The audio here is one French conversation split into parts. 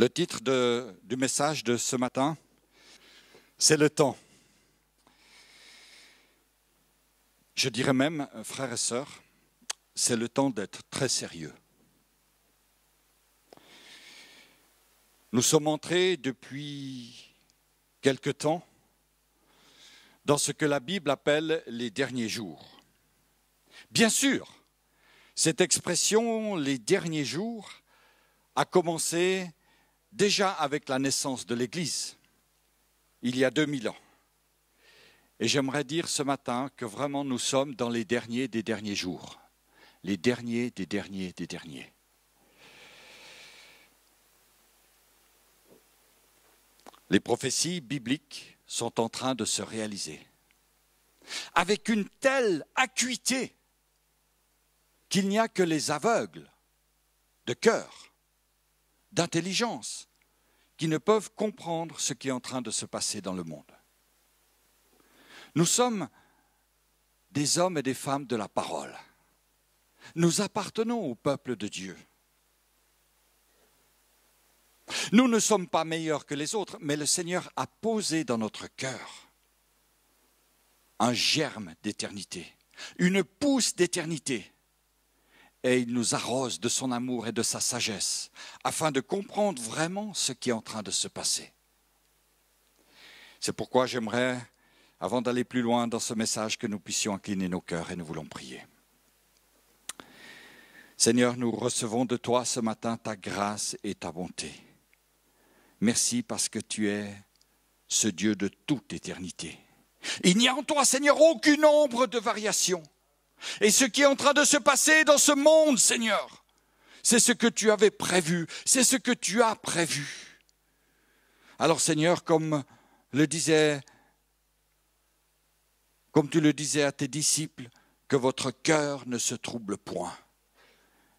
Le titre du message de ce matin, c'est le temps. Je dirais même, frères et sœurs, c'est le temps d'être très sérieux. Nous sommes entrés depuis quelque temps dans ce que la Bible appelle les derniers jours. Bien sûr, cette expression, les derniers jours, a commencé déjà avec la naissance de l'Église, il y a 2000 ans. Et j'aimerais dire ce matin que vraiment nous sommes dans les derniers des derniers jours. Les derniers des derniers des derniers. Les prophéties bibliques sont en train de se réaliser. Avec une telle acuité qu'il n'y a que les aveugles de cœur, d'intelligence, qui ne peuvent comprendre ce qui est en train de se passer dans le monde. Nous sommes des hommes et des femmes de la parole. Nous appartenons au peuple de Dieu. Nous ne sommes pas meilleurs que les autres, mais le Seigneur a posé dans notre cœur un germe d'éternité, une pousse d'éternité. Et il nous arrose de son amour et de sa sagesse, afin de comprendre vraiment ce qui est en train de se passer. C'est pourquoi j'aimerais, avant d'aller plus loin dans ce message, que nous puissions incliner nos cœurs et nous voulons prier. Seigneur, nous recevons de toi ce matin ta grâce et ta bonté. Merci parce que tu es ce Dieu de toute éternité. Il n'y a en toi, Seigneur, aucune ombre de variation. Et ce qui est en train de se passer dans ce monde, Seigneur, c'est ce que tu avais prévu, c'est ce que tu as prévu. Alors, Seigneur, comme tu le disais à tes disciples, que votre cœur ne se trouble point.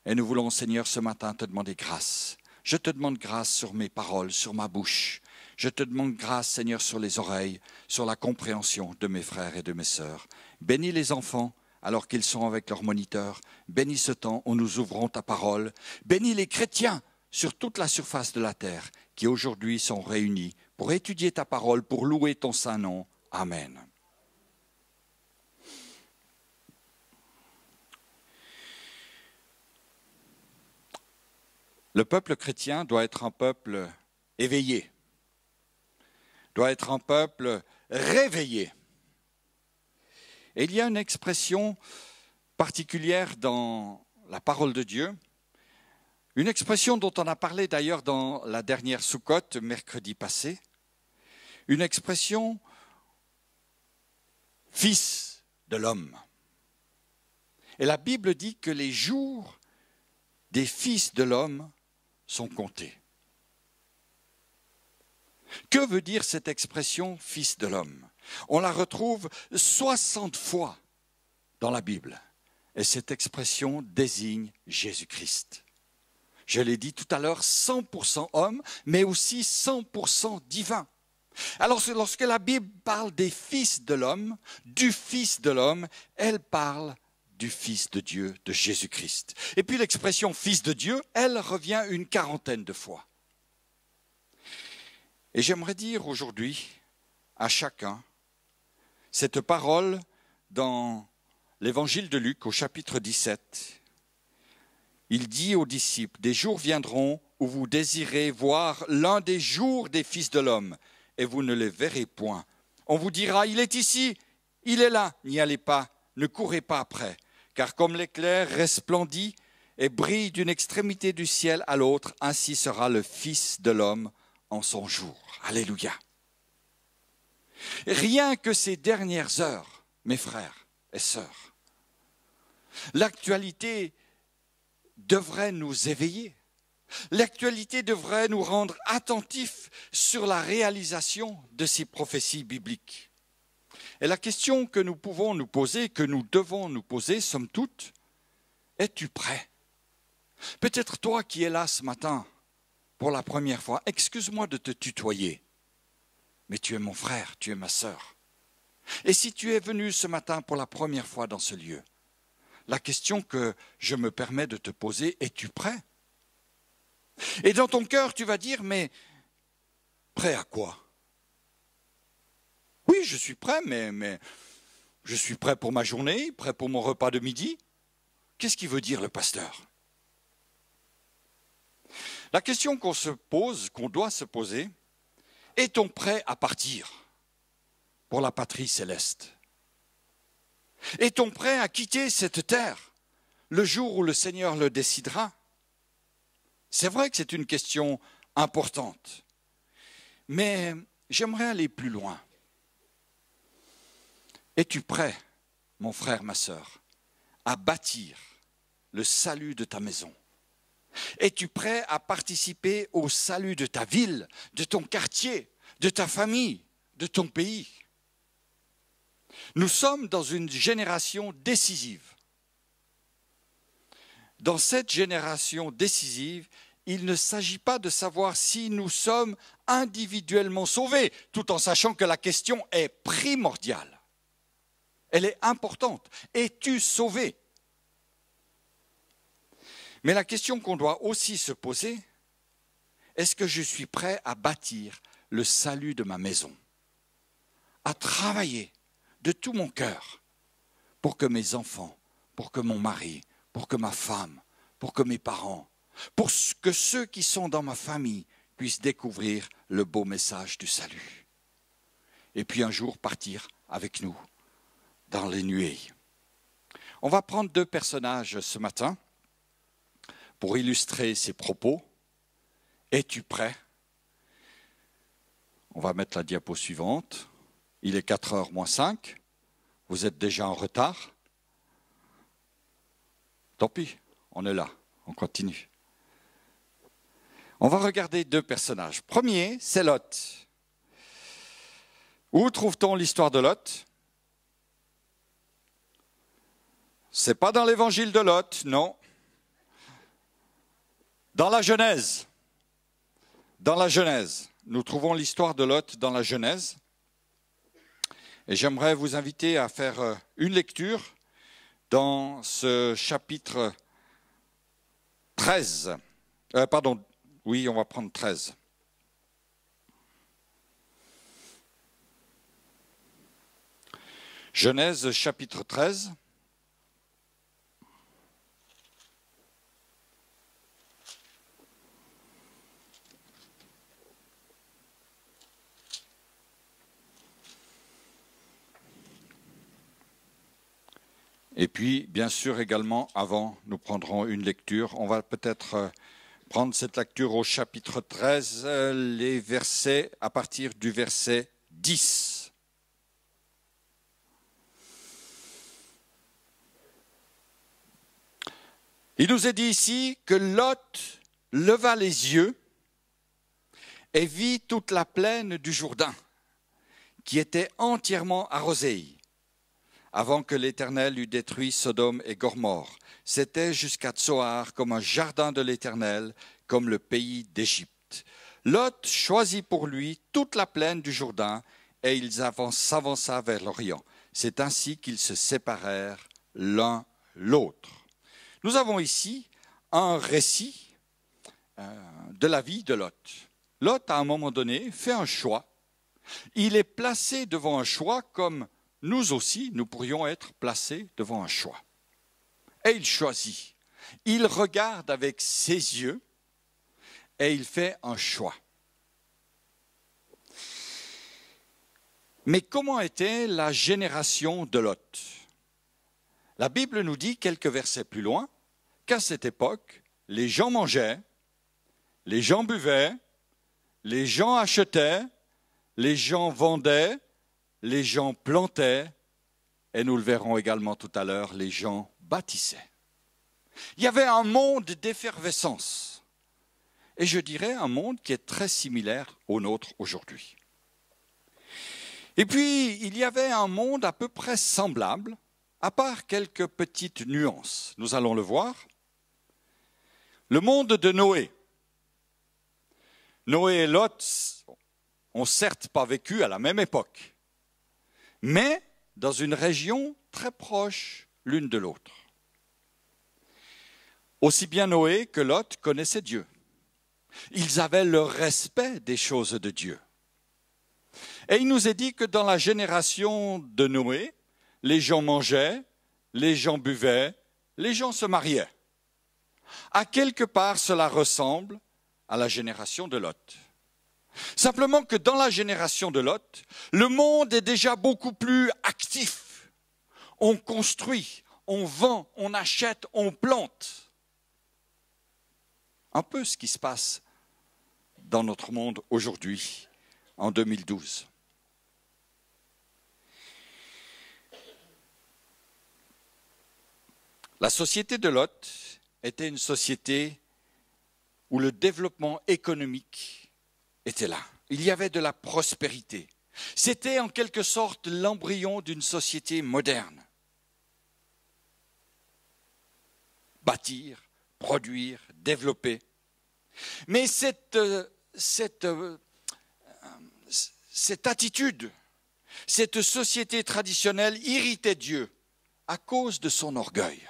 Et nous voulons, Seigneur, ce matin te demander grâce. Je te demande grâce sur mes paroles, sur ma bouche. Je te demande grâce, Seigneur, sur les oreilles, sur la compréhension de mes frères et de mes sœurs. Bénis les enfants alors qu'ils sont avec leurs moniteurs. Bénis ce temps où nous ouvrons ta parole. Bénis les chrétiens sur toute la surface de la terre qui aujourd'hui sont réunis pour étudier ta parole, pour louer ton saint nom. Amen. Le peuple chrétien doit être un peuple éveillé, doit être un peuple réveillé. Et il y a une expression particulière dans la parole de Dieu, une expression dont on a parlé d'ailleurs dans la dernière Soukhot, mercredi passé, une expression « fils de l'homme ». Et la Bible dit que les jours des fils de l'homme sont comptés. Que veut dire cette expression « fils de l'homme » ? On la retrouve 60 fois dans la Bible. Et cette expression désigne Jésus-Christ. Je l'ai dit tout à l'heure, 100% homme, mais aussi 100% divin. Alors lorsque la Bible parle des fils de l'homme, du Fils de l'homme, elle parle du Fils de Dieu, de Jésus-Christ. Et puis l'expression « fils de Dieu », elle revient une quarantaine de fois. Et j'aimerais dire aujourd'hui à chacun cette parole dans l'évangile de Luc au chapitre 17. Il dit aux disciples, « Des jours viendront où vous désirez voir l'un des jours des fils de l'homme, et vous ne les verrez point. On vous dira, il est ici, il est là, n'y allez pas, ne courez pas après. Car comme l'éclair resplendit et brille d'une extrémité du ciel à l'autre, ainsi sera le Fils de l'homme en son jour. » Alléluia. Rien que ces dernières heures, mes frères et sœurs, l'actualité devrait nous éveiller. L'actualité devrait nous rendre attentifs sur la réalisation de ces prophéties bibliques. Et la question que nous pouvons nous poser, que nous devons nous poser, somme toute, es-tu prêt ? Peut-être toi qui es là ce matin pour la première fois, excuse-moi de te tutoyer, mais tu es mon frère, tu es ma sœur. Et si tu es venu ce matin pour la première fois dans ce lieu, la question que je me permets de te poser, es-tu prêt ? Et dans ton cœur, tu vas dire, mais prêt à quoi? Oui, je suis prêt, mais je suis prêt pour ma journée, prêt pour mon repas de midi. Qu'est-ce qu'il veut dire le pasteur? La question qu'on se pose, qu'on doit se poser, est-on prêt à partir pour la patrie céleste? Est-on prêt à quitter cette terre le jour où le Seigneur le décidera? C'est vrai que c'est une question importante, mais j'aimerais aller plus loin. Es-tu prêt, mon frère, ma sœur, à bâtir le salut de ta maison? Es-tu prêt à participer au salut de ta ville, de ton quartier, de ta famille, de ton pays? Nous sommes dans une génération décisive. Dans cette génération décisive, il ne s'agit pas de savoir si nous sommes individuellement sauvés, tout en sachant que la question est primordiale. Elle est importante. Es-tu sauvé? Mais la question qu'on doit aussi se poser, est-ce que je suis prêt à bâtir le salut de ma maison? À travailler de tout mon cœur pour que mes enfants, pour que mon mari, pour que ma femme, pour que mes parents, pour que ceux qui sont dans ma famille puissent découvrir le beau message du salut. Et puis un jour partir avec nous dans les nuées. On va prendre deux personnages ce matin pour illustrer ces propos. Es-tu prêt? On va mettre la diapo suivante. Il est 4h moins 5. Vous êtes déjà en retard. Tant pis, on est là, on continue. On va regarder deux personnages. Premier, c'est Lot. Où trouve-t-on l'histoire de Lot? C'est pas dans l'évangile de Lot, non. Dans la Genèse. Dans la Genèse. Nous trouvons l'histoire de Lot dans la Genèse. Et j'aimerais vous inviter à faire une lecture dans ce chapitre 13. Oui, on va prendre 13. Genèse chapitre 13. Et puis, bien sûr, également, avant, nous prendrons une lecture. On va peut-être prendre cette lecture au chapitre 13, les versets à partir du verset 10. Il nous est dit ici que Lot leva les yeux et vit toute la plaine du Jourdain, qui était entièrement arrosée, avant que l'Éternel eût détruit Sodome et Gomorrhe. C'était jusqu'à Tsoar comme un jardin de l'Éternel, comme le pays d'Égypte. Lot choisit pour lui toute la plaine du Jourdain, et il s'avança vers l'Orient. C'est ainsi qu'ils se séparèrent l'un l'autre. Nous avons ici un récit de la vie de Lot. Lot, à un moment donné, fait un choix. Il est placé devant un choix comme nous aussi, nous pourrions être placés devant un choix. Et il choisit. Il regarde avec ses yeux et il fait un choix. Mais comment était la génération de Lot? La Bible nous dit, quelques versets plus loin, qu'à cette époque, les gens mangeaient, les gens buvaient, les gens achetaient, les gens vendaient, les gens plantaient, et nous le verrons également tout à l'heure, les gens bâtissaient. Il y avait un monde d'effervescence, et je dirais un monde qui est très similaire au nôtre aujourd'hui. Et puis, il y avait un monde à peu près semblable, à part quelques petites nuances. Nous allons le voir. Le monde de Noé. Noé et Lot ont certes pas vécu à la même époque, mais dans une région très proche l'une de l'autre. Aussi bien Noé que Lot connaissaient Dieu. Ils avaient le respect des choses de Dieu. Et il nous est dit que dans la génération de Noé, les gens mangeaient, les gens buvaient, les gens se mariaient. À quelque part, cela ressemble à la génération de Lot. Simplement que dans la génération de Lot, le monde est déjà beaucoup plus actif. On construit, on vend, on achète, on plante. Un peu ce qui se passe dans notre monde aujourd'hui, en 2012. La société de Lot était une société où le développement économique était là. Il y avait de la prospérité. C'était en quelque sorte l'embryon d'une société moderne. Bâtir, produire, développer. Mais cette attitude, cette société traditionnelle irritait Dieu à cause de son orgueil,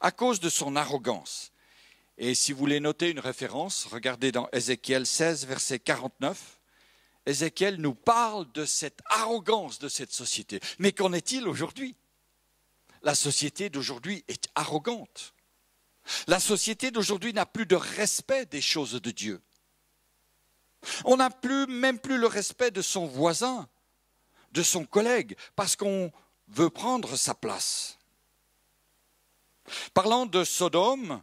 à cause de son arrogance. Et si vous voulez noter une référence, regardez dans Ézéchiel 16, verset 49. Ézéchiel nous parle de cette arrogance de cette société. Mais qu'en est-il aujourd'hui? La société d'aujourd'hui est arrogante. La société d'aujourd'hui n'a plus de respect des choses de Dieu. On n'a même plus le respect de son voisin, de son collègue, parce qu'on veut prendre sa place. Parlant de Sodome,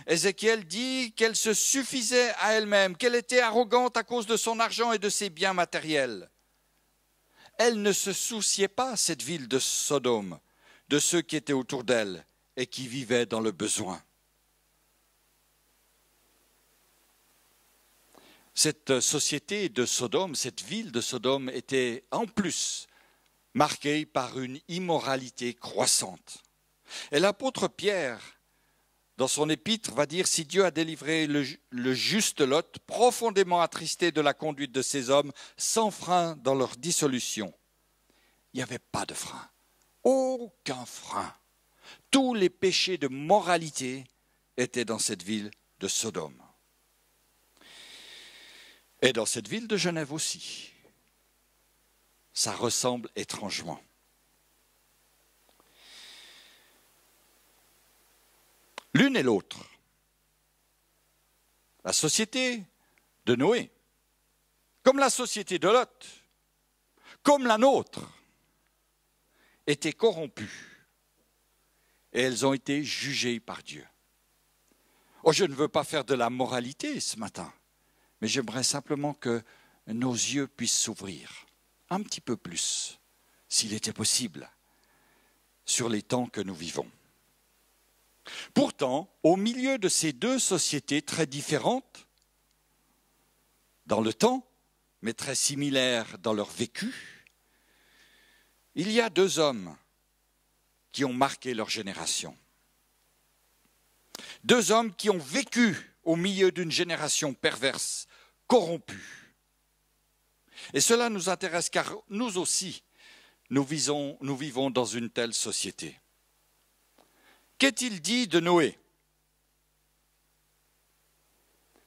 Ézéchiel dit qu'elle se suffisait à elle-même, qu'elle était arrogante à cause de son argent et de ses biens matériels. Elle ne se souciait pas, cette ville de Sodome, de ceux qui étaient autour d'elle et qui vivaient dans le besoin. Cette société de Sodome, cette ville de Sodome était en plus marquée par une immoralité croissante. Et l'apôtre Pierre, dans son épître, va dire « Si Dieu a délivré le juste Lot, profondément attristé de la conduite de ces hommes, sans frein dans leur dissolution. » Il n'y avait pas de frein, aucun frein. Tous les péchés de moralité étaient dans cette ville de Sodome. Et dans cette ville de Genève aussi, ça ressemble étrangement. L'une et l'autre, la société de Noé, comme la société de Lot, comme la nôtre, étaient corrompues et elles ont été jugées par Dieu. Oh, je ne veux pas faire de la moralité ce matin, mais j'aimerais simplement que nos yeux puissent s'ouvrir un petit peu plus, s'il était possible, sur les temps que nous vivons. Pourtant, au milieu de ces deux sociétés très différentes dans le temps, mais très similaires dans leur vécu, il y a deux hommes qui ont marqué leur génération. Deux hommes qui ont vécu au milieu d'une génération perverse, corrompue. Et cela nous intéresse car nous aussi, nous vivons dans une telle société. Qu'est-il dit de Noé?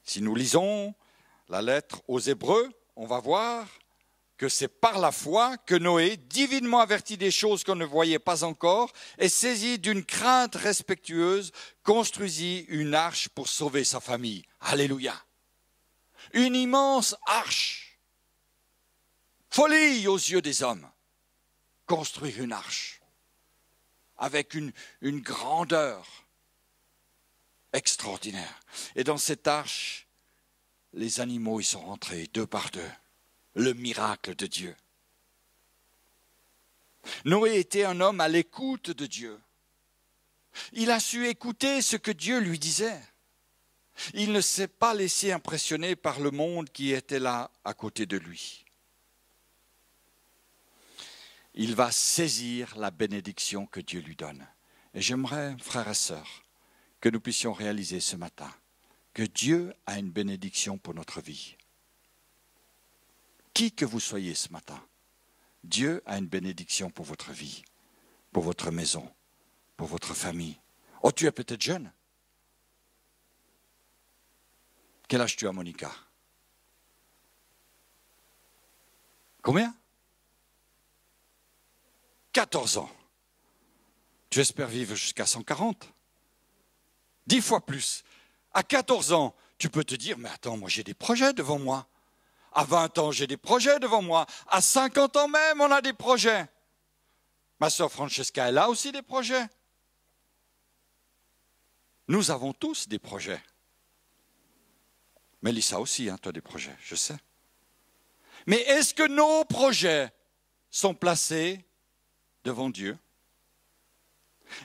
Si nous lisons la lettre aux Hébreux, on va voir que c'est par la foi que Noé, divinement averti des choses qu'on ne voyait pas encore, et saisi d'une crainte respectueuse, construisit une arche pour sauver sa famille. Alléluia! Une immense arche. Folie aux yeux des hommes. Construire une arche avec une grandeur extraordinaire. Et dans cette arche, les animaux y sont rentrés deux par deux. Le miracle de Dieu. Noé était un homme à l'écoute de Dieu. Il a su écouter ce que Dieu lui disait. Il ne s'est pas laissé impressionner par le monde qui était là à côté de lui. Il va saisir la bénédiction que Dieu lui donne. Et j'aimerais, frères et sœurs, que nous puissions réaliser ce matin que Dieu a une bénédiction pour notre vie. Qui que vous soyez ce matin, Dieu a une bénédiction pour votre vie, pour votre maison, pour votre famille. Oh, tu es peut-être jeune. Quel âge tu as, Monica? Combien? 14 ans. Tu espères vivre jusqu'à 140? 10 fois plus. À 14 ans, tu peux te dire, mais attends, moi j'ai des projets devant moi. À 20 ans, j'ai des projets devant moi. À 50 ans même, on a des projets. Ma sœur Francesca, elle a aussi des projets. Nous avons tous des projets. Mélissa aussi, hein, tu as des projets, je sais. Mais est-ce que nos projets sont placés devant Dieu?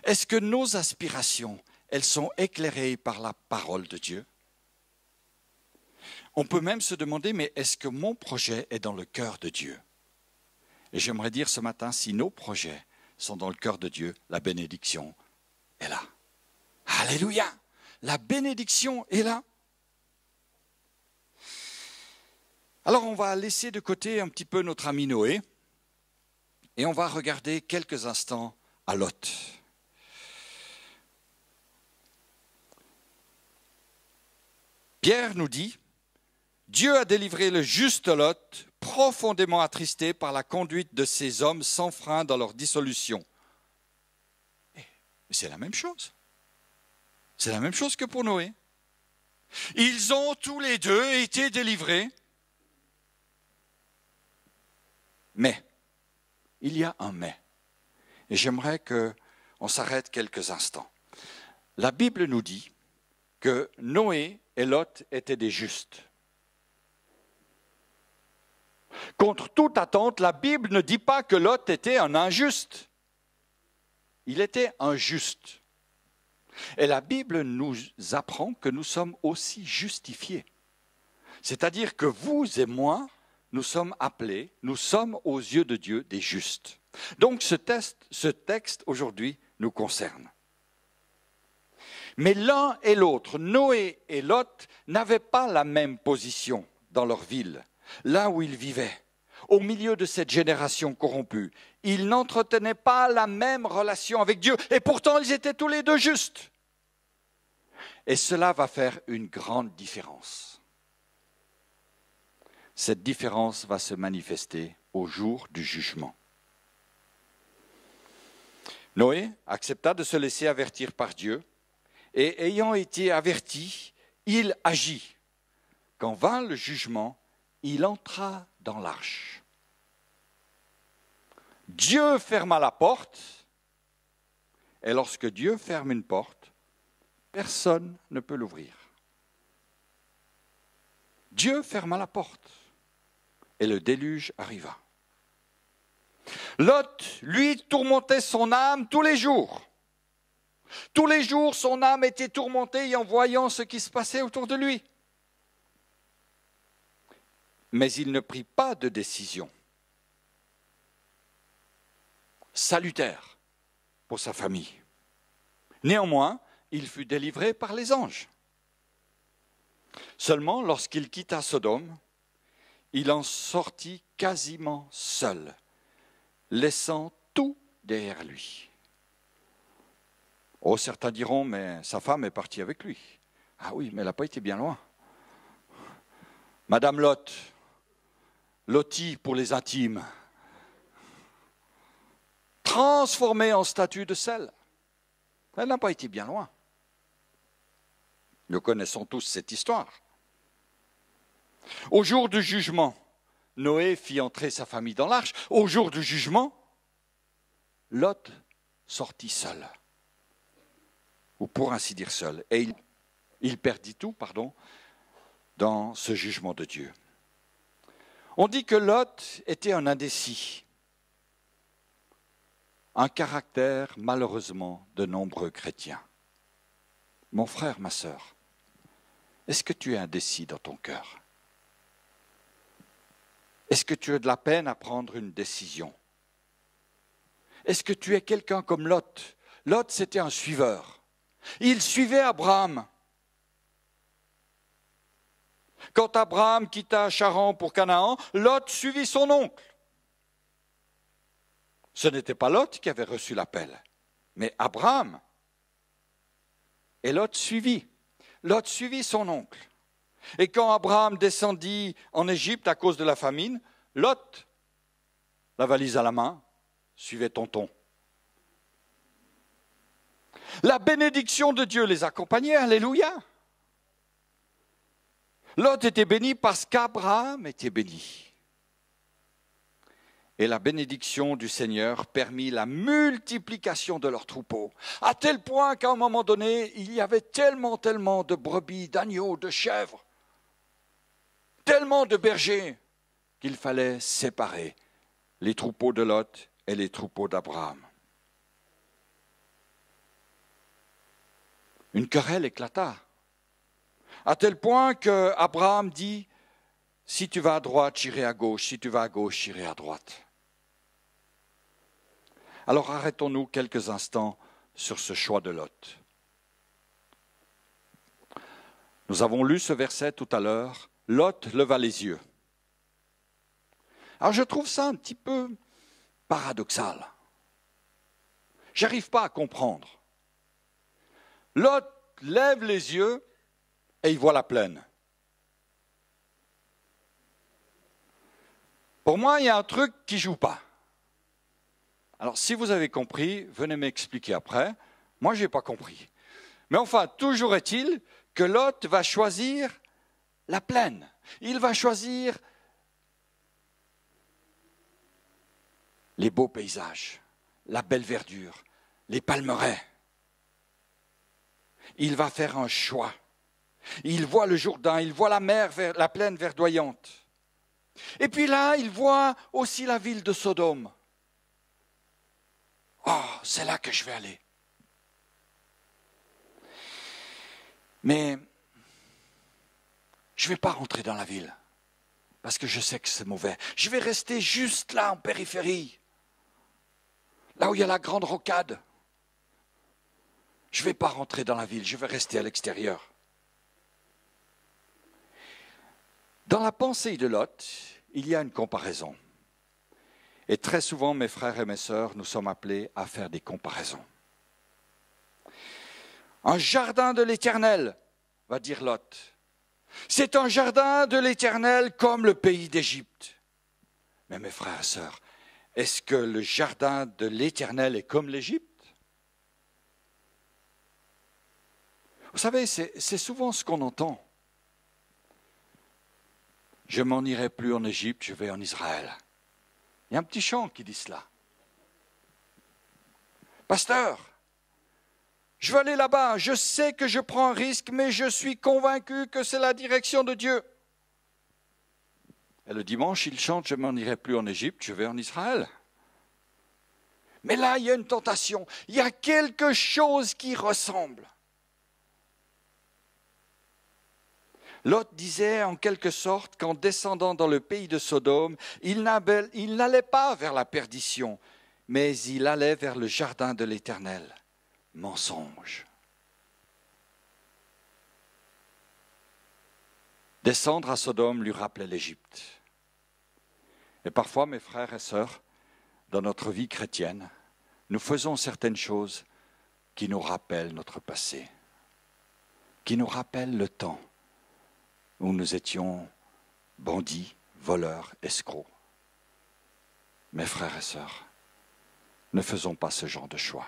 Est-ce que nos aspirations, elles sont éclairées par la parole de Dieu? On peut même se demander, mais est-ce que mon projet est dans le cœur de Dieu? Et j'aimerais dire ce matin, si nos projets sont dans le cœur de Dieu, la bénédiction est là. Alléluia! La bénédiction est là. Alors on va laisser de côté un petit peu notre ami Noé et on va regarder quelques instants à Lot. Pierre nous dit, Dieu a délivré le juste Lot, profondément attristé par la conduite de ces hommes sans frein dans leur dissolution. Mais c'est la même chose. C'est la même chose que pour Noé. Ils ont tous les deux été délivrés. Mais, il y a un mais. Et j'aimerais qu'on s'arrête quelques instants. La Bible nous dit que Noé et Lot étaient des justes. Contre toute attente, la Bible ne dit pas que Lot était un injuste. Il était un juste. Et la Bible nous apprend que nous sommes aussi justifiés. C'est-à-dire que vous et moi, nous sommes appelés, nous sommes aux yeux de Dieu des justes. Donc ce texte aujourd'hui nous concerne. Mais l'un et l'autre, Noé et Lot, n'avaient pas la même position dans leur ville, là où ils vivaient, au milieu de cette génération corrompue. Ils n'entretenaient pas la même relation avec Dieu, et pourtant ils étaient tous les deux justes. Et cela va faire une grande différence. Cette différence va se manifester au jour du jugement. Noé accepta de se laisser avertir par Dieu, et ayant été averti, il agit. Quand vint le jugement, il entra dans l'arche. Dieu ferma la porte, et lorsque Dieu ferme une porte, personne ne peut l'ouvrir. Dieu ferma la porte, et le déluge arriva. Lot, lui, tourmentait son âme tous les jours. Tous les jours, son âme était tourmentée en voyant ce qui se passait autour de lui. Mais il ne prit pas de décision salutaire pour sa famille. Néanmoins, il fut délivré par les anges. Seulement, lorsqu'il quitta Sodome, il en sortit quasiment seul, laissant tout derrière lui. Oh, certains diront, mais sa femme est partie avec lui. Ah oui, mais elle n'a pas été bien loin. Madame Lot, Lottie pour les intimes, transformée en statue de sel. Elle n'a pas été bien loin. Nous connaissons tous cette histoire. Au jour du jugement, Noé fit entrer sa famille dans l'arche. Au jour du jugement, Lot sortit seul. Ou pour ainsi dire seul. Et il perdit tout, dans ce jugement de Dieu. On dit que Lot était un indécis. Un caractère, malheureusement, de nombreux chrétiens. Mon frère, ma sœur, est-ce que tu es indécis dans ton cœur? Est-ce que tu as de la peine à prendre une décision? Est-ce que tu es quelqu'un comme Lot? Lot, c'était un suiveur. Il suivait Abraham. Quand Abraham quitta Charan pour Canaan, Lot suivit son oncle. Ce n'était pas Lot qui avait reçu l'appel, mais Abraham. Et Lot suivit son oncle. Et quand Abraham descendit en Égypte à cause de la famine, Lot, la valise à la main, suivait tonton. La bénédiction de Dieu les accompagnait, alléluia. Lot était béni parce qu'Abraham était béni. Et la bénédiction du Seigneur permit la multiplication de leurs troupeaux, à tel point qu'à un moment donné, il y avait tellement de brebis, d'agneaux, de chèvres, tellement de bergers, qu'il fallait séparer les troupeaux de Lot et les troupeaux d'Abraham. Une querelle éclata, à tel point qu'Abraham dit, si tu vas à droite, j'irai à gauche, si tu vas à gauche, j'irai à droite. Alors arrêtons-nous quelques instants sur ce choix de Lot. Nous avons lu ce verset tout à l'heure, Lot leva les yeux. Alors je trouve ça un petit peu paradoxal. J'arrive pas à comprendre. Lot lève les yeux et il voit la plaine. Pour moi, il y a un truc qui ne joue pas. Alors, si vous avez compris, venez m'expliquer après. Moi, je n'ai pas compris. Mais enfin, toujours est-il que Lot va choisir la plaine. Il va choisir les beaux paysages, la belle verdure, les palmeraies. Il va faire un choix. Il voit le Jourdain, il voit la mer, la plaine verdoyante. Et puis là, il voit aussi la ville de Sodome. Oh, c'est là que je vais aller. Mais je ne vais pas rentrer dans la ville, parce que je sais que c'est mauvais. Je vais rester juste là, en périphérie, là où il y a la grande rocade. Je ne vais pas rentrer dans la ville, je vais rester à l'extérieur. Dans la pensée de Lot, il y a une comparaison. Et très souvent, mes frères et mes sœurs, nous sommes appelés à faire des comparaisons. Un jardin de l'Éternel, va dire Lot. C'est un jardin de l'Éternel comme le pays d'Égypte. Mais mes frères et sœurs, est-ce que le jardin de l'Éternel est comme l'Égypte? Vous savez, c'est souvent ce qu'on entend. Je m'en irai plus en Égypte, je vais en Israël. Il y a un petit chant qui dit cela. Pasteur, je veux aller là-bas, je sais que je prends un risque, mais je suis convaincu que c'est la direction de Dieu. Et le dimanche, il chante, je m'en irai plus en Égypte, je vais en Israël. Mais là, il y a une tentation, il y a quelque chose qui ressemble. Lot disait en quelque sorte qu'en descendant dans le pays de Sodome, il n'allait pas vers la perdition, mais il allait vers le jardin de l'Éternel. Mensonge. Descendre à Sodome lui rappelait l'Égypte. Et parfois, mes frères et sœurs, dans notre vie chrétienne, nous faisons certaines choses qui nous rappellent notre passé, qui nous rappellent le temps où nous étions bandits, voleurs, escrocs. Mes frères et sœurs, ne faisons pas ce genre de choix.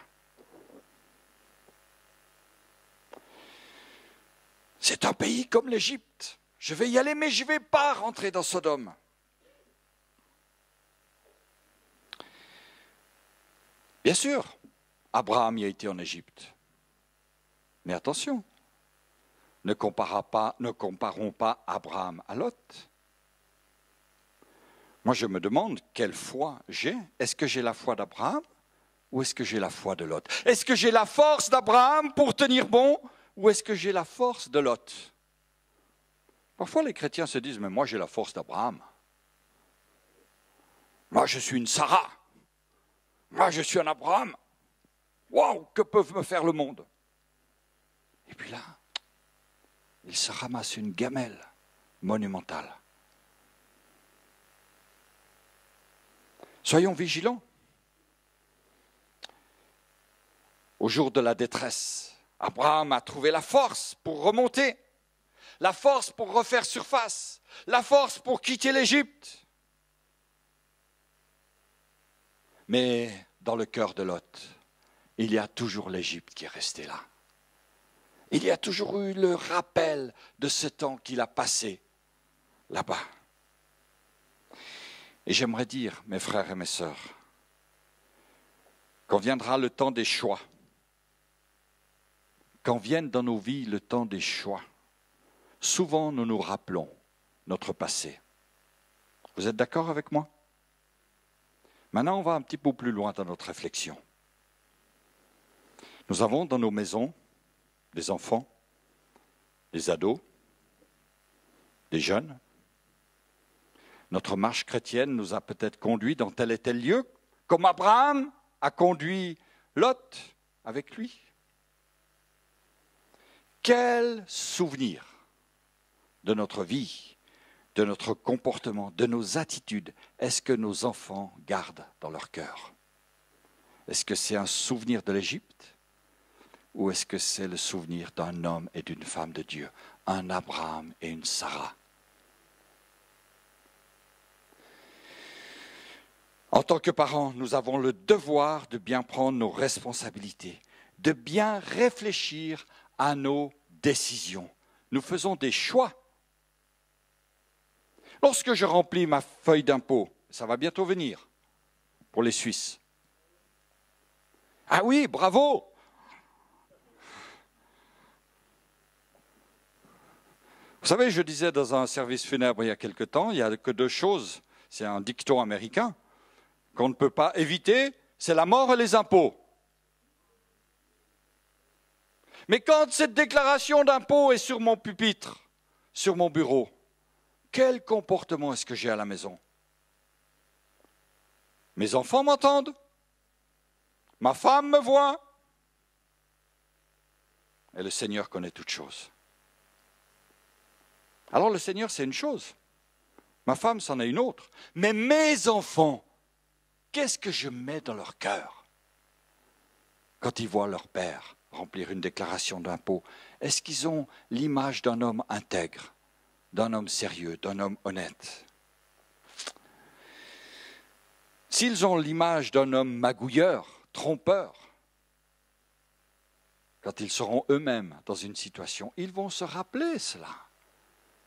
C'est un pays comme l'Égypte. Je vais y aller, mais je ne vais pas rentrer dans Sodome. Bien sûr, Abraham y a été en Égypte. Mais attention, ne comparons pas Abraham à Lot. Moi, je me demande quelle foi j'ai. Est-ce que j'ai la foi d'Abraham ou est-ce que j'ai la foi de Lot? Est-ce que j'ai la force d'Abraham pour tenir bon ou est-ce que j'ai la force de Lot? Parfois, les chrétiens se disent, mais moi, j'ai la force d'Abraham. Moi, je suis une Sarah. Moi, je suis un Abraham. Waouh, que peut me faire le monde? Et puis là, il se ramasse une gamelle monumentale. Soyons vigilants. Au jour de la détresse, Abraham a trouvé la force pour remonter. la force pour refaire surface, la force pour quitter l'Égypte. Mais dans le cœur de Lot, il y a toujours l'Égypte qui est restée là. Il y a toujours eu le rappel de ce temps qu'il a passé là-bas. Et j'aimerais dire, mes frères et mes sœurs, quand viendra le temps des choix, quand vienne dans nos vies le temps des choix, souvent nous nous rappelons notre passé. Vous êtes d'accord avec moi? Maintenant, on va un petit peu plus loin dans notre réflexion. Nous avons dans nos maisons des enfants, des ados, des jeunes. Notre marche chrétienne nous a peut-être conduits dans tel et tel lieu, comme Abraham a conduit Lot avec lui. Quel souvenir de notre vie, de notre comportement, de nos attitudes, est-ce que nos enfants gardent dans leur cœur? Est-ce que c'est un souvenir de l'Égypte? Ou est-ce que c'est le souvenir d'un homme et d'une femme de Dieu, un Abraham et une Sarah? En tant que parents, nous avons le devoir de bien prendre nos responsabilités, de bien réfléchir à nos décisions. Nous faisons des choix. Lorsque je remplis ma feuille d'impôt, ça va bientôt venir pour les Suisses. Ah oui, bravo! Vous savez, je disais dans un service funèbre il y a quelque temps, il n'y a que deux choses, c'est un dicton américain, qu'on ne peut pas éviter, c'est la mort et les impôts. Mais quand cette déclaration d'impôt est sur mon pupitre, sur mon bureau, quel comportement est-ce que j'ai à la maison? Mes enfants m'entendent? Ma femme me voit? Et le Seigneur connaît toutes choses. Alors le Seigneur, c'est une chose. Ma femme, c'en est une autre. Mais mes enfants, qu'est-ce que je mets dans leur cœur quand ils voient leur père remplir une déclaration d'impôt? Est-ce qu'ils ont l'image d'un homme intègre, d'un homme sérieux, d'un homme honnête? S'ils ont l'image d'un homme magouilleur, trompeur, quand ils seront eux-mêmes dans une situation, ils vont se rappeler cela.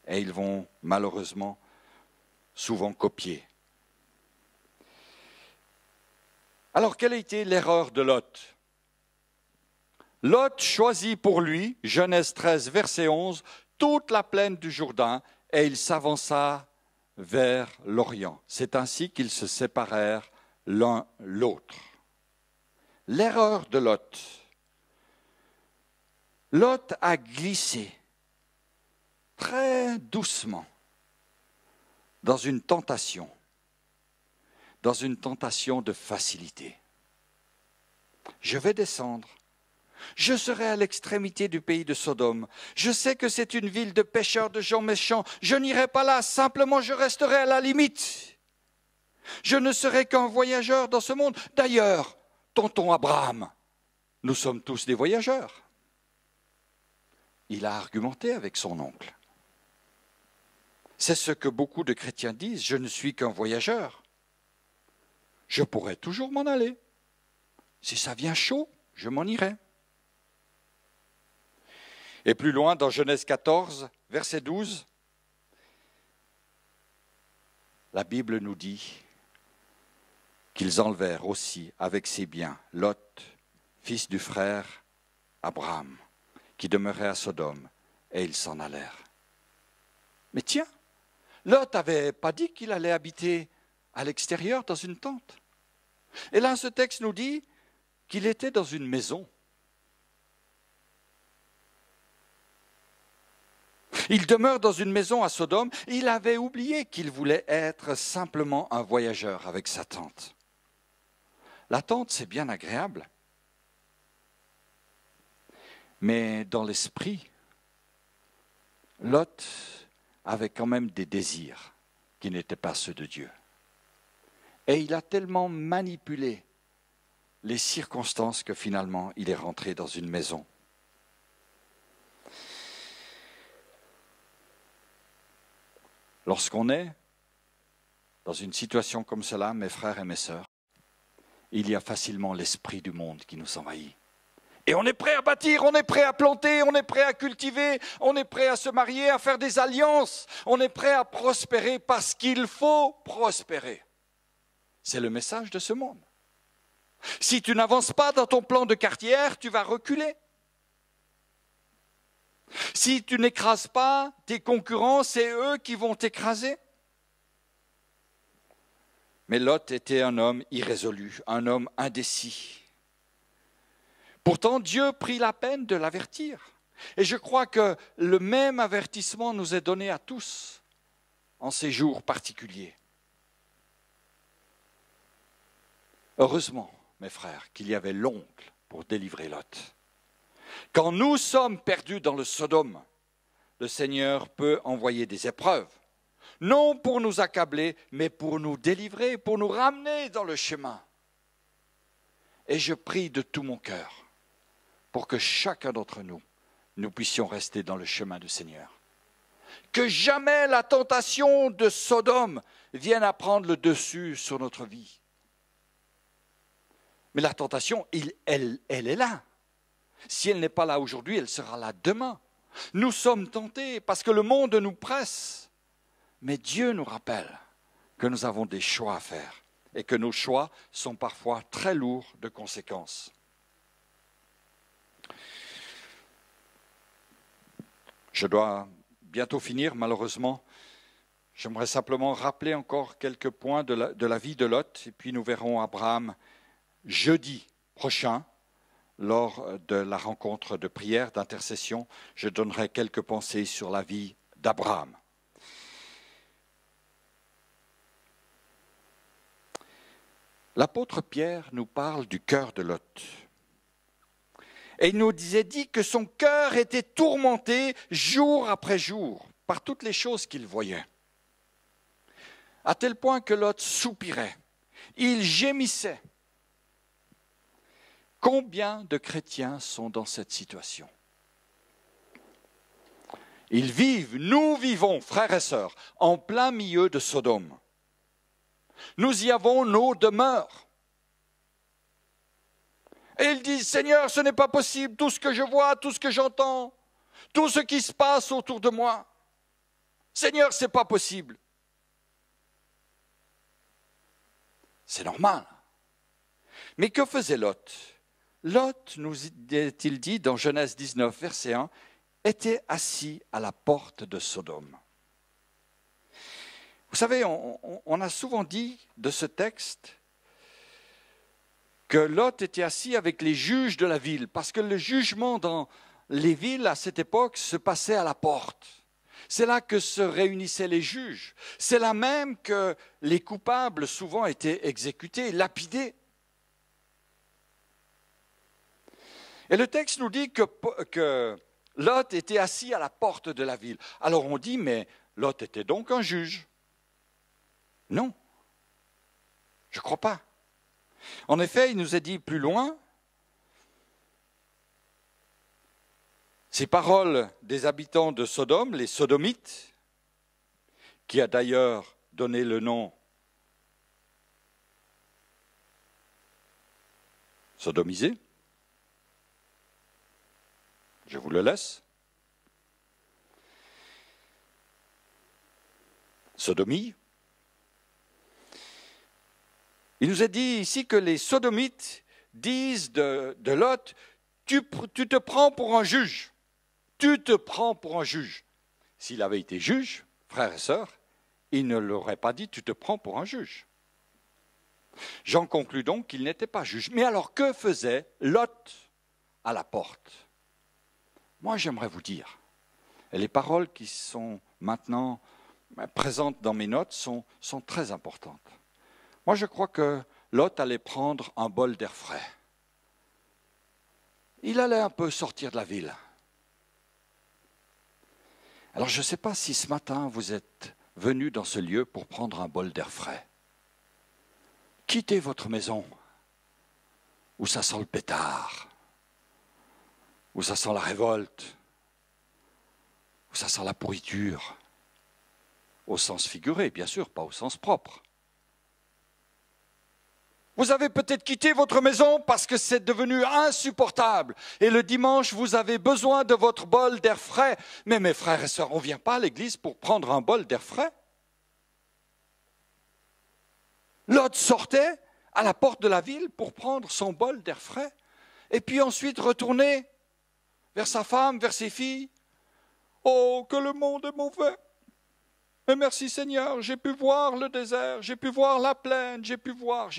Et ils vont malheureusement souvent copier. Alors, quelle a été l'erreur de Lot? Lot choisit pour lui, Genèse 13, verset 11, toute la plaine du Jourdain, et il s'avança vers l'Orient. C'est ainsi qu'ils se séparèrent l'un l'autre. L'erreur de Lot. Lot a glissé très doucement dans une tentation de facilité. Je vais descendre. Je serai à l'extrémité du pays de Sodome. Je sais que c'est une ville de pécheurs, de gens méchants. Je n'irai pas là, simplement je resterai à la limite. Je ne serai qu'un voyageur dans ce monde. D'ailleurs, tonton Abraham, nous sommes tous des voyageurs. Il a argumenté avec son oncle. C'est ce que beaucoup de chrétiens disent, je ne suis qu'un voyageur. Je pourrais toujours m'en aller. Si ça vient chaud, je m'en irai. Et plus loin, dans Genèse 14, verset 12, la Bible nous dit qu'ils enlevèrent aussi avec ses biens Lot, fils du frère Abraham, qui demeurait à Sodome, et ils s'en allèrent. Mais tiens, Lot n'avait pas dit qu'il allait habiter à l'extérieur dans une tente. Et là, ce texte nous dit qu'il était dans une maison. Il demeure dans une maison à Sodome. Il avait oublié qu'il voulait être simplement un voyageur avec sa tente. La tente, c'est bien agréable. Mais dans l'esprit, Lot avait quand même des désirs qui n'étaient pas ceux de Dieu. Et il a tellement manipulé les circonstances que finalement il est rentré dans une maison. Lorsqu'on est dans une situation comme cela, mes frères et mes sœurs, il y a facilement l'esprit du monde qui nous envahit. Et on est prêt à bâtir, on est prêt à planter, on est prêt à cultiver, on est prêt à se marier, à faire des alliances, on est prêt à prospérer parce qu'il faut prospérer. C'est le message de ce monde. Si tu n'avances pas dans ton plan de carrière, tu vas reculer. Si tu n'écrases pas tes concurrents, c'est eux qui vont t'écraser. Mais Lot était un homme irrésolu, un homme indécis. Pourtant, Dieu prit la peine de l'avertir. Et je crois que le même avertissement nous est donné à tous en ces jours particuliers. Heureusement, mes frères, qu'il y avait l'oncle pour délivrer Lot. Quand nous sommes perdus dans le Sodome, le Seigneur peut envoyer des épreuves, non pour nous accabler, mais pour nous délivrer, pour nous ramener dans le chemin. Et je prie de tout mon cœur pour que chacun d'entre nous, nous puissions rester dans le chemin du Seigneur. Que jamais la tentation de Sodome vienne à prendre le dessus sur notre vie. Mais la tentation, elle est là. Si elle n'est pas là aujourd'hui, elle sera là demain. Nous sommes tentés parce que le monde nous presse. Mais Dieu nous rappelle que nous avons des choix à faire et que nos choix sont parfois très lourds de conséquences. Je dois bientôt finir, malheureusement. J'aimerais simplement rappeler encore quelques points de la vie de Lot, et puis nous verrons Abraham jeudi prochain, lors de la rencontre de prière, d'intercession. Je donnerai quelques pensées sur la vie d'Abraham. L'apôtre Pierre nous parle du cœur de Lot. Et il nous dit que son cœur était tourmenté jour après jour par toutes les choses qu'il voyait. À tel point que Lot soupirait, il gémissait. Combien de chrétiens sont dans cette situation? Ils vivent, nous vivons, frères et sœurs, en plein milieu de Sodome. Nous y avons nos demeures. Et ils disent, Seigneur, ce n'est pas possible, tout ce que je vois, tout ce que j'entends, tout ce qui se passe autour de moi. Seigneur, ce n'est pas possible. C'est normal. Mais que faisait Lot? Lot, nous est-il dit dans Genèse 19, verset 1, était assis à la porte de Sodome. Vous savez, on a souvent dit de ce texte que Lot était assis avec les juges de la ville, parce que le jugement dans les villes à cette époque se passait à la porte. C'est là que se réunissaient les juges. C'est là même que les coupables souvent étaient exécutés, lapidés. Et le texte nous dit que Lot était assis à la porte de la ville. Alors on dit, mais Lot était donc un juge? Non, je ne crois pas. En effet, il nous est dit plus loin, ces paroles des habitants de Sodome, les Sodomites, qui a d'ailleurs donné le nom sodomisé, je vous le laisse, sodomie. Il nous est dit ici que les Sodomites disent de Lot, tu te prends pour un juge. Tu te prends pour un juge. S'il avait été juge, frères et sœurs, il ne l'aurait pas dit, tu te prends pour un juge. J'en conclus donc qu'il n'était pas juge. Mais alors, que faisait Lot à la porte? Moi, j'aimerais vous dire, et les paroles qui sont maintenant présentes dans mes notes sont très importantes. Moi, je crois que Lot allait prendre un bol d'air frais. Il allait un peu sortir de la ville. Alors, je ne sais pas si ce matin, vous êtes venu dans ce lieu pour prendre un bol d'air frais. Quittez votre maison, où ça sent le pétard, où ça sent la révolte, où ça sent la pourriture. Au sens figuré, bien sûr, pas au sens propre. Vous avez peut-être quitté votre maison parce que c'est devenu insupportable. Et le dimanche, vous avez besoin de votre bol d'air frais. Mais mes frères et sœurs, on ne vient pas à l'église pour prendre un bol d'air frais. Lot sortait à la porte de la ville pour prendre son bol d'air frais. Et puis ensuite retourner vers sa femme, vers ses filles. Oh, que le monde est mauvais! Mais merci Seigneur, j'ai pu voir le désert, j'ai pu voir la plaine, j'ai pu voir.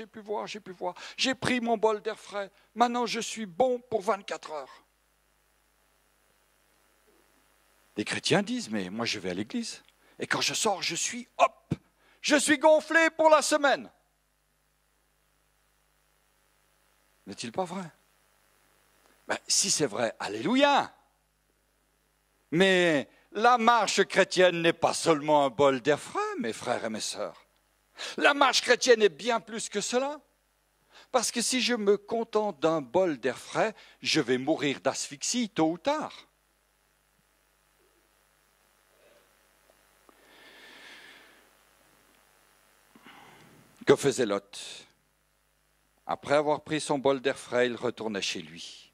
J'ai pris mon bol d'air frais. Maintenant, je suis bon pour 24 heures. Les chrétiens disent, mais moi je vais à l'église. Et quand je sors, je suis gonflé pour la semaine. N'est-il pas vrai? Ben, si c'est vrai, alléluia. Mais la marche chrétienne n'est pas seulement un bol d'air frais, mes frères et mes sœurs. La marche chrétienne est bien plus que cela. Parce que si je me contente d'un bol d'air frais, je vais mourir d'asphyxie tôt ou tard. Que faisait Lot? Après avoir pris son bol d'air frais, il retournait chez lui.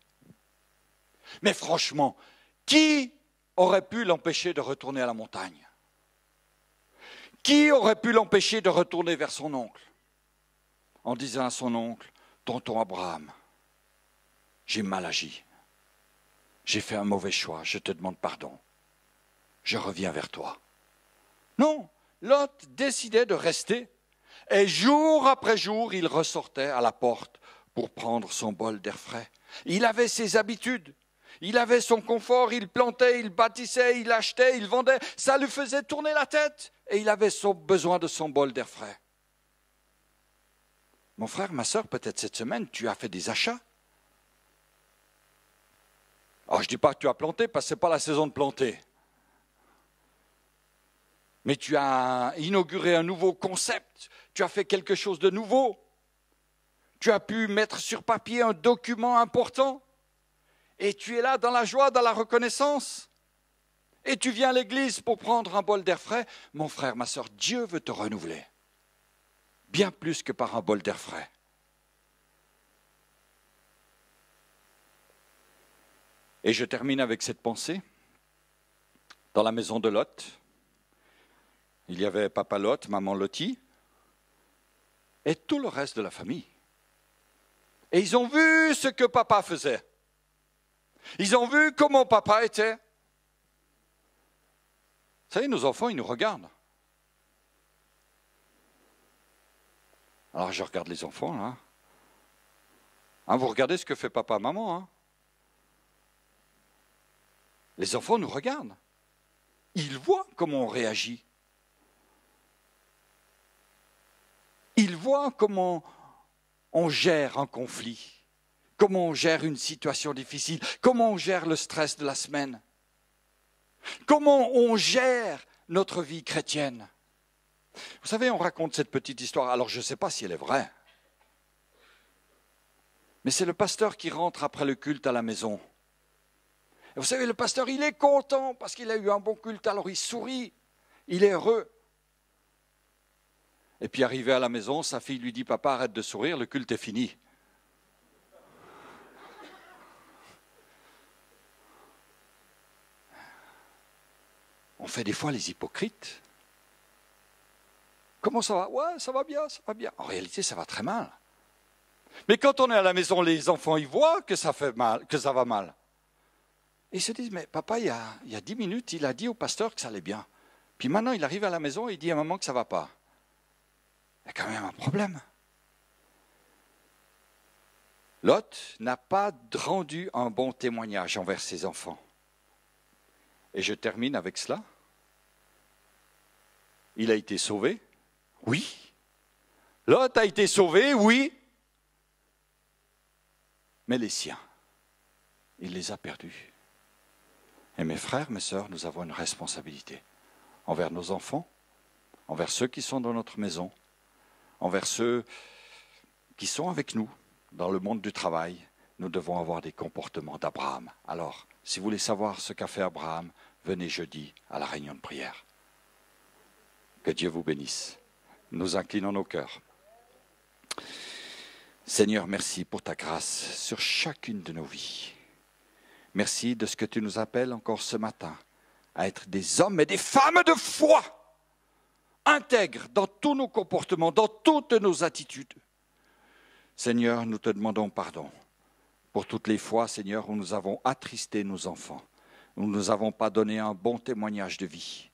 Mais franchement, qui aurait pu l'empêcher de retourner à la montagne? Qui aurait pu l'empêcher de retourner vers son oncle en disant à son oncle, tonton Abraham, j'ai mal agi, j'ai fait un mauvais choix, je te demande pardon, je reviens vers toi. Non, Lot décidait de rester et jour après jour, il ressortait à la porte pour prendre son bol d'air frais. Il avait ses habitudes. Il avait son confort, il plantait, il bâtissait, il achetait, il vendait. Ça lui faisait tourner la tête et il avait besoin de son bol d'air frais. Mon frère, ma soeur, peut-être cette semaine, tu as fait des achats. Alors, je ne dis pas que tu as planté parce que ce n'est pas la saison de planter. Mais tu as inauguré un nouveau concept. Tu as fait quelque chose de nouveau. Tu as pu mettre sur papier un document important. Et tu es là dans la joie, dans la reconnaissance. Et tu viens à l'église pour prendre un bol d'air frais. Mon frère, ma soeur, Dieu veut te renouveler. Bien plus que par un bol d'air frais. Et je termine avec cette pensée. Dans la maison de Lot, il y avait papa Lot, maman Loti, et tout le reste de la famille. Et ils ont vu ce que papa faisait. Ils ont vu comment papa était. Vous savez, nos enfants, ils nous regardent. Alors je regarde les enfants, là. Hein, vous regardez ce que fait papa, maman. Hein. Les enfants nous regardent. Ils voient comment on réagit. Ils voient comment on gère un conflit. Comment on gère une situation difficile, comment on gère le stress de la semaine, comment on gère notre vie chrétienne. Vous savez, on raconte cette petite histoire, alors je ne sais pas si elle est vraie, mais c'est le pasteur qui rentre après le culte à la maison. Et vous savez, le pasteur, il est content parce qu'il a eu un bon culte, alors il sourit, il est heureux. Et puis arrivé à la maison, sa fille lui dit, papa, arrête de sourire, le culte est fini. On fait des fois les hypocrites. Comment ça va? Ouais, ça va bien, ça va bien. En réalité, ça va très mal. Mais quand on est à la maison, les enfants, ils voient que ça fait mal, que ça va mal. Et ils se disent, mais papa, il y a 10 minutes, il a dit au pasteur que ça allait bien. Puis maintenant, il arrive à la maison et il dit à maman que ça ne va pas. Il y a quand même un problème. Lot n'a pas rendu un bon témoignage envers ses enfants. Et je termine avec cela. Il a été sauvé? Oui. Lot a été sauvé? Oui. Mais les siens, il les a perdus. Et mes frères, mes sœurs, nous avons une responsabilité envers nos enfants, envers ceux qui sont dans notre maison, envers ceux qui sont avec nous dans le monde du travail. Nous devons avoir des comportements d'Abraham. Alors, si vous voulez savoir ce qu'a fait Abraham, venez jeudi à la réunion de prière. Que Dieu vous bénisse. Nous inclinons nos cœurs. Seigneur, merci pour ta grâce sur chacune de nos vies. Merci de ce que tu nous appelles encore ce matin à être des hommes et des femmes de foi, intègres dans tous nos comportements, dans toutes nos attitudes. Seigneur, nous te demandons pardon pour toutes les fois, Seigneur, où nous avons attristé nos enfants, où nous n'avons pas donné un bon témoignage de vie,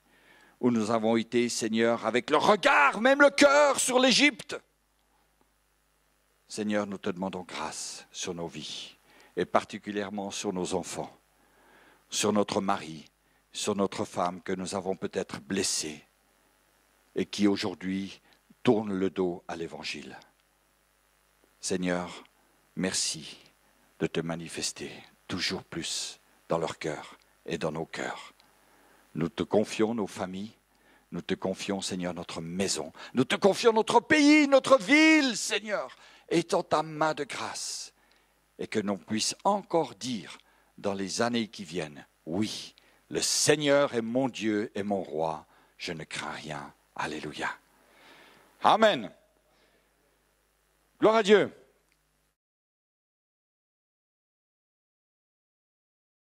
où nous avons été, Seigneur, avec le regard, même le cœur sur l'Égypte. Seigneur, nous te demandons grâce sur nos vies, et particulièrement sur nos enfants, sur notre mari, sur notre femme que nous avons peut-être blessée et qui aujourd'hui tourne le dos à l'Évangile. Seigneur, merci de te manifester toujours plus dans leur cœur et dans nos cœurs. Nous te confions nos familles, nous te confions, Seigneur, notre maison, nous te confions notre pays, notre ville, Seigneur, étends ta main de grâce et que l'on puisse encore dire dans les années qui viennent, oui, le Seigneur est mon Dieu et mon roi, je ne crains rien. Alléluia. Amen. Gloire à Dieu.